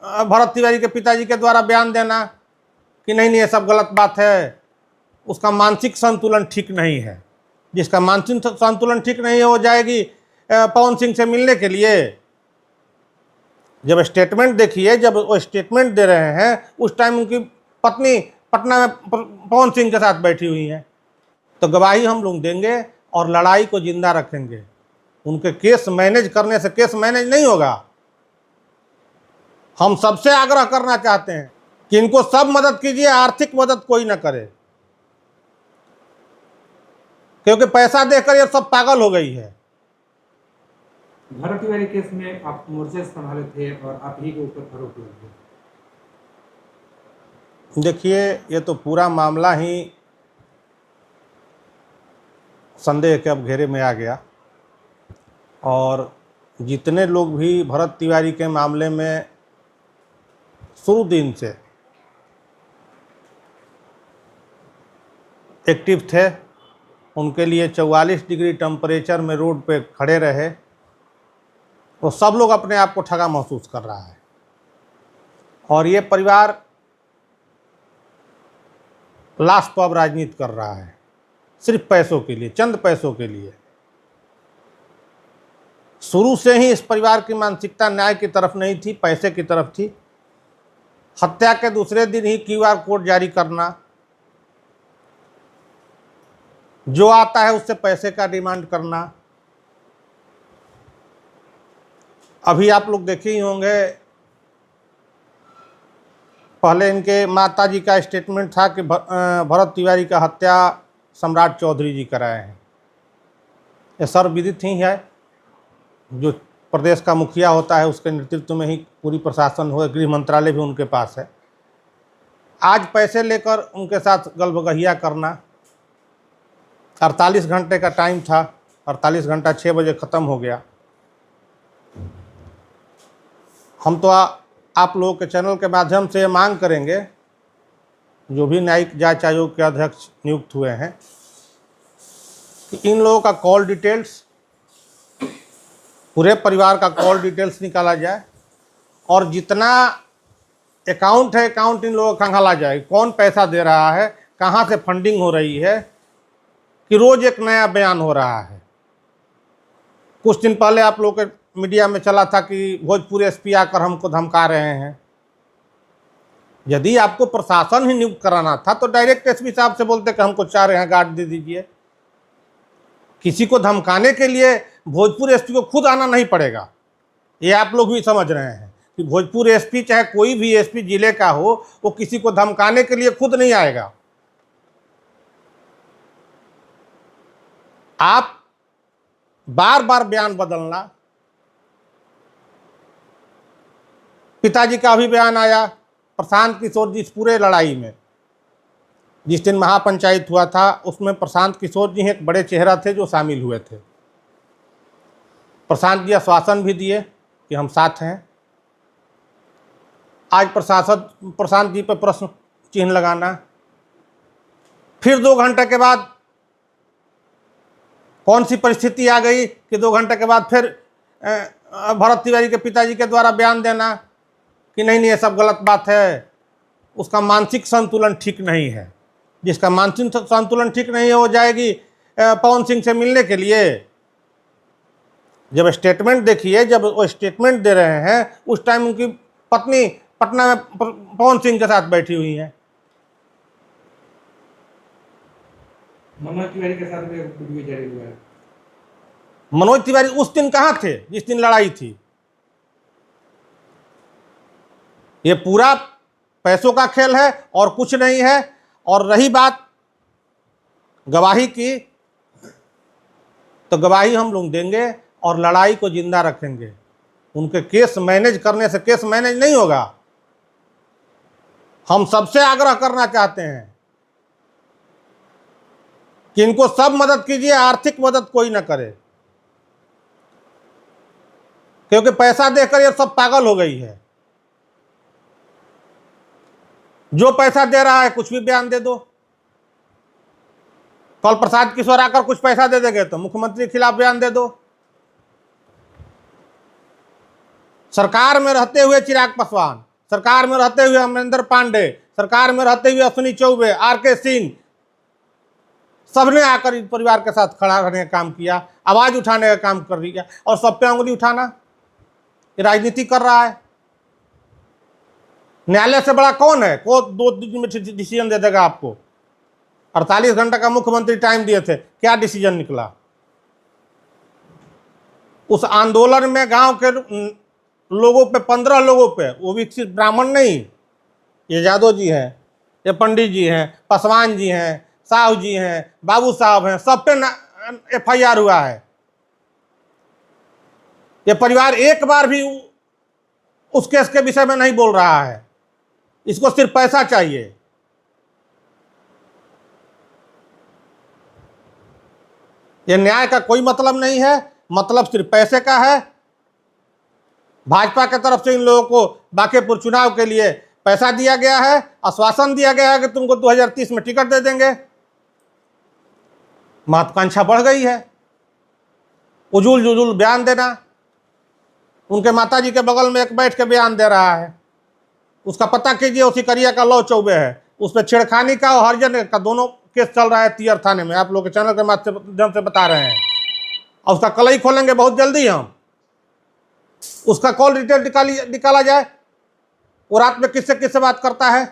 भरत तिवारी के पिताजी के द्वारा बयान देना कि नहीं नहीं ये सब गलत बात है, उसका मानसिक संतुलन ठीक नहीं है। जिसका मानसिक संतुलन ठीक नहीं है वो जाएगी पवन सिंह से मिलने के लिए। जब स्टेटमेंट देखिए, जब वो स्टेटमेंट दे रहे हैं उस टाइम उनकी पत्नी पटना में पवन सिंह के साथ बैठी हुई हैं। तो गवाही हम लोग देंगे और लड़ाई को जिंदा रखेंगे। उनके केस मैनेज करने से केस मैनेज नहीं होगा। हम सबसे आग्रह करना चाहते हैं कि इनको सब मदद कीजिए, आर्थिक मदद कोई ना करे, क्योंकि पैसा देकर ये सब पागल हो गई है। भरत तिवारी केस में आप मोर्चे संभाले थे और आप ही के ऊपर आरोप लगे। देखिए, ये तो पूरा मामला ही संदेह के अब घेरे में आ गया और जितने लोग भी भरत तिवारी के मामले में शुरू दिन से एक्टिव थे, उनके लिए 44 डिग्री टेम्परेचर में रोड पे खड़े रहे, तो सब लोग अपने आप को ठगा महसूस कर रहा है। और ये परिवार लास्ट पर अब राजनीति कर रहा है, सिर्फ पैसों के लिए, चंद पैसों के लिए। शुरू से ही इस परिवार की मानसिकता न्याय की तरफ नहीं थी, पैसे की तरफ थी। हत्या के दूसरे दिन ही QR कोड जारी करना, जो आता है उससे पैसे का डिमांड करना। अभी आप लोग देखे ही होंगे, पहले इनके माताजी का स्टेटमेंट था कि भरत तिवारी का हत्या सम्राट चौधरी जी कराए हैं। ये सर्वविदित ही है, जो प्रदेश का मुखिया होता है उसके नेतृत्व में ही पूरी प्रशासन हो, गृह मंत्रालय भी उनके पास है। आज पैसे लेकर उनके साथ गलबगहिया करना। 48 घंटे का टाइम था, 48 घंटा 6 बजे ख़त्म हो गया। हम तो आप लोगों के चैनल के माध्यम से ये मांग करेंगे, जो भी न्यायिक जांच आयोग के अध्यक्ष नियुक्त हुए हैं, कि इन लोगों का कॉल डिटेल्स, पूरे परिवार का कॉल डिटेल्स निकाला जाए और जितना अकाउंट है अकाउंट इन लोगों का खंगाला जाए। कौन पैसा दे रहा है, कहाँ से फंडिंग हो रही है, कि रोज़ एक नया बयान हो रहा है। कुछ दिन पहले आप लोगों के मीडिया में चला था कि भोजपुर SP आकर हमको धमका रहे हैं। यदि आपको प्रशासन ही नियुक्त कराना था तो डायरेक्ट SP साहब से बोलते कि हमको 4 यहाँ गार्ड दे दीजिए। किसी को धमकाने के लिए भोजपुर SP को खुद आना नहीं पड़ेगा। ये आप लोग भी समझ रहे हैं कि भोजपुर SP चाहे कोई भी SP जिले का हो, वो किसी को धमकाने के लिए खुद नहीं आएगा। आप बार बार बयान बदलना। पिताजी का भी बयान आया, प्रशांत किशोर जी इस पूरे लड़ाई में, जिस दिन महापंचायत हुआ था उसमें प्रशांत किशोर जी एक बड़े चेहरा थे जो शामिल हुए थे। प्रशांत जी आश्वासन भी दिए कि हम साथ हैं। आज प्रशांत जी पर प्रश्न चिन्ह लगाना। फिर 2 घंटे के बाद कौन सी परिस्थिति आ गई कि 2 घंटे के बाद फिर भरत तिवारी के पिताजी के द्वारा बयान देना कि नहीं नहीं ये सब गलत बात है, उसका मानसिक संतुलन ठीक नहीं है। जिसका मानसिक संतुलन ठीक नहीं है वो जाएगी पवन सिंह से मिलने के लिए। जब स्टेटमेंट देखिए, जब वो स्टेटमेंट दे रहे हैं उस टाइम उनकी पत्नी पटना में पवन सिंह के साथ बैठी हुई हैं। मनोज तिवारी के साथ भी वीडियो जारी हुआ है। मनोज तिवारी उस दिन कहाँ थे जिस दिन लड़ाई थी? ये पूरा पैसों का खेल है और कुछ नहीं है। और रही बात गवाही की, तो गवाही हम लोग देंगे और लड़ाई को जिंदा रखेंगे। उनके केस मैनेज करने से केस मैनेज नहीं होगा। हम सबसे आग्रह करना चाहते हैं कि इनको सब मदद कीजिए, आर्थिक मदद कोई ना करे, क्योंकि पैसा देकर ये सब पागल हो गई है। जो पैसा दे रहा है कुछ भी बयान दे दो। कल प्रसाद किशोर आकर कुछ पैसा दे देंगे तो मुख्यमंत्री के खिलाफ बयान दे दो। सरकार में रहते हुए चिराग पासवान सरकार में रहते हुए अमरिंदर पांडे, सरकार में रहते हुए अश्विनी चौबे, आर.के. सिंह, सबने आकर इस परिवार के साथ खड़ा रहने का काम किया, आवाज उठाने का काम कर दिया, और सब पे उंगली उठाना, ये राजनीति कर रहा है। न्यायालय से बड़ा कौन है? को 2 दिन में डिसीजन दे देगा आपको। 48 घंटे का मुख्यमंत्री टाइम दिए थे, क्या डिसीजन निकला? उस आंदोलन में गांव के लोगों पे, 15 लोगों पे, वो भी सिर्फ ब्राह्मण नहीं, ये यादव जी हैं, ये पंडित जी हैं, पासवान जी हैं, साहू जी हैं, बाबू साहब हैं, सब पे FIR हुआ है। ये परिवार एक बार भी उस केस के विषय में नहीं बोल रहा है, इसको सिर्फ पैसा चाहिए। ये न्याय का कोई मतलब नहीं है, मतलब सिर्फ पैसे का है। भाजपा की तरफ से इन लोगों को बांकीपुर चुनाव के लिए पैसा दिया गया है, आश्वासन दिया गया है कि तुमको 2030 में टिकट दे देंगे। महत्वाकांक्षा बढ़ गई है, उजूल जुजूल बयान देना। उनके माताजी के बगल में एक बैठ के बयान दे रहा है, उसका पता कीजिए, उसी करिया का लौ चौबे है, उस पर छेड़खानी का और हरिजन का दोनों केस चल रहा है तियर थाने में। आप लोग के चैनल के माध्यम से बता रहे हैं, और उसका कल ही खोलेंगे बहुत जल्दी हम। उसका कॉल डिटेल निकाला जाए, वो रात में किससे किससे बात करता है।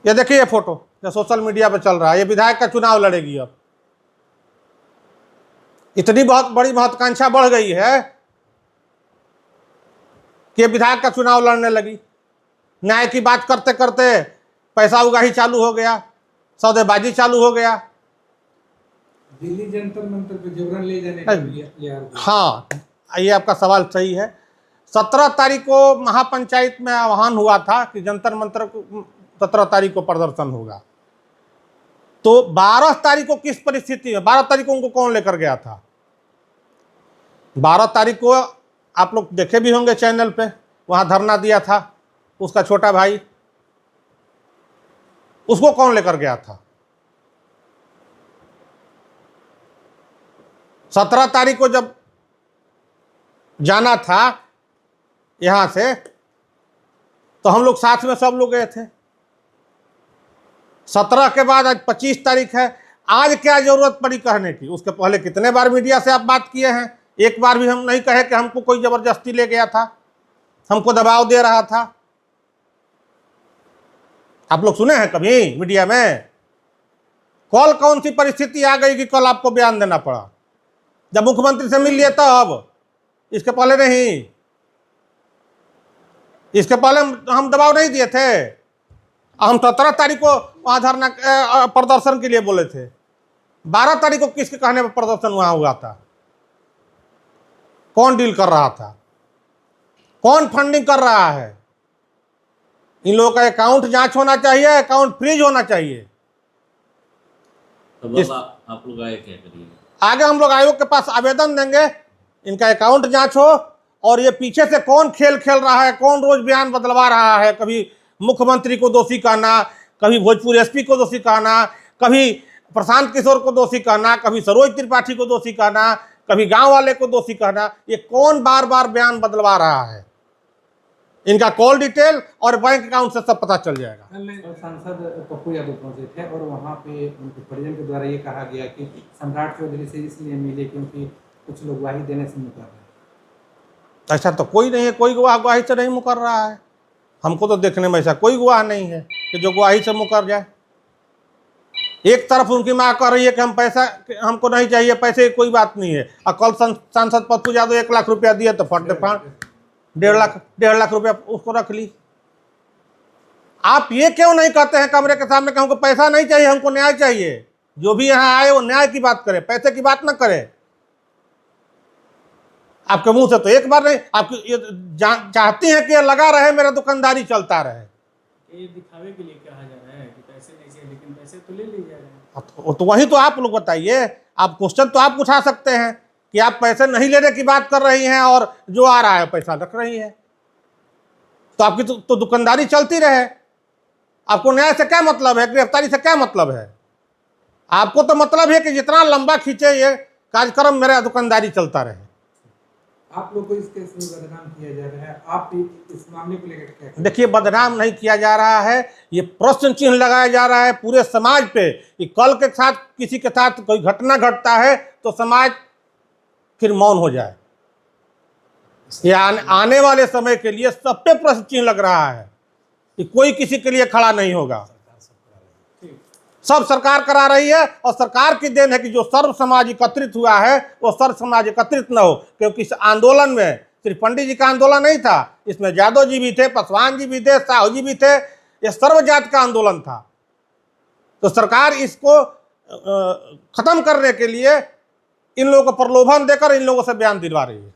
ये देखिए ये फोटो जो सोशल मीडिया पे चल रहा है, ये विधायक का चुनाव लड़ेगी। अब इतनी बहुत बड़ी महत्वाकांक्षा बढ़ गई है कि विधायक का चुनाव लड़ने लगी। न्याय की बात करते करते पैसा उगाही चालू हो गया, सौदेबाजी चालू हो गया। दिल्ली जंतर मंतर पे जबरन ले जाने का यार। हाँ, ये आपका सवाल सही है। 17 तारीख को महापंचायत में आह्वान हुआ था कि जंतर मंतर 17 तारीख को प्रदर्शन होगा, तो 12 तारीख को किस परिस्थिति में, 12 तारीख को उनको कौन लेकर गया था? 12 तारीख को आप लोग देखे भी होंगे चैनल पे, वहां धरना दिया था उसका छोटा भाई, उसको कौन लेकर गया था? 17 तारीख को जब जाना था यहां से, तो हम लोग साथ में सब लोग गए थे। 17 के बाद आज 25 तारीख है, आज क्या जरूरत पड़ी कहने की? उसके पहले कितने बार मीडिया से आप बात किए हैं, एक बार भी हम नहीं कहे कि हमको कोई जबरदस्ती ले गया था, हमको दबाव दे रहा था। आप लोग सुने हैं कभी मीडिया में? कल कौन सी परिस्थिति आ गई कि कल आपको बयान देना पड़ा? जब मुख्यमंत्री से मिल लिए तब, इसके पहले नहीं। इसके पहले हम दबाव नहीं दिए थे। हम 17 तारीख को वहां धरना प्रदर्शन के लिए बोले थे। 12 तारीख को किसके कहने पर प्रदर्शन वहां हुआ था? कौन डील कर रहा था? कौन फंडिंग कर रहा है? इन लोगों का अकाउंट जांच होना चाहिए, अकाउंट फ्रीज होना चाहिए। तो आप लोग आए क्या करिए? आगे हम लोग आयोग के पास आवेदन देंगे, इनका अकाउंट जांच हो, और ये पीछे से कौन खेल खेल रहा है, कौन रोज बयान बदलवा रहा है। कभी मुख्यमंत्री को दोषी कहना, कभी भोजपुर एसपी को दोषी कहना, कभी प्रशांत किशोर को दोषी कहना, कभी सरोज त्रिपाठी को दोषी कहना, कभी गांव वाले को दोषी कहना। ये कौन बार बार बयान बदलवा रहा है? इनका कॉल डिटेल और बैंक अकाउंट से सब पता चल जाएगा। सांसद पप्पू यादव पहुंचे थे और वहां पे उनके परिजन के द्वारा ये कहा गया कि सम्राट चौधरी से इसलिए मिले क्योंकि कुछ लोग गवाही देने से मुकर रहे हैं। ऐसा तो कोई नहीं है, कोई गवाह गवाही से नहीं मुकर रहा है। हमको तो देखने में ऐसा कोई गवाह नहीं है कि जो गवाही से मुकर जाए। एक तरफ उनकी मां कह रही है कि हम पैसा, हमको नहीं चाहिए पैसे, कोई बात नहीं है, और कल सांसद पप्पू यादव 1 लाख रुपया दिए तो फट 1.5 लाख रुपया उसको रख ली। आप ये क्यों नहीं कहते हैं कमरे के सामने कि हमको पैसा नहीं चाहिए, हमको न्याय चाहिए? जो भी यहां आए वो न्याय की बात करे, पैसे की बात ना करे। आपके मुंह से तो एक बार नहीं, आप ये चाहती हैं कि ये लगा रहे, मेरा दुकानदारी चलता रहे। ये दिखावे के लिए कहा जा रहा है कि पैसे नहीं चाहिए, लेकिन पैसे तो ले लिए जा रहे हैं। तो वही तो आप लोग बताइए, आप क्वेश्चन तो आप उठा सकते हैं कि आप पैसे नहीं लेने की बात कर रही हैं और जो आ रहा है पैसा रख रही हैं, तो आपकी तो दुकानदारी चलती रहे। आपको न्याय से क्या मतलब है, गिरफ्तारी से क्या मतलब है? आपको तो मतलब है कि जितना लंबा खींचे ये कार्यक्रम, मेरा दुकानदारी चलता रहे। आप लोग को इस केस में बदनाम किया जा रहा है, आप भी इस मामले को लेकर क्या कहेंगे? देखिए, बदनाम नहीं किया जा रहा है, ये प्रश्न चिन्ह लगाया जा रहा है पूरे समाज पे कि कल के साथ किसी के साथ कोई घटना घटता है तो समाज फिर मौन हो जाए। ये आने वाले समय के लिए सब पे प्रश्न चिन्ह लग रहा है कि कोई किसी के लिए खड़ा नहीं होगा। सब सरकार करा रही है और सरकार की देन है कि जो सर्व समाज एकत्रित हुआ है वो सर्व समाज एकत्रित न हो, क्योंकि इस आंदोलन में सिर्फ पंडित जी का आंदोलन नहीं था, इसमें यादव जी भी थे, पासवान जी भी थे, साहू जी भी थे, ये सर्वजात का आंदोलन था। तो सरकार इसको खत्म करने के लिए इन लोगों को प्रलोभन देकर इन लोगों से बयान दिलवा रही है।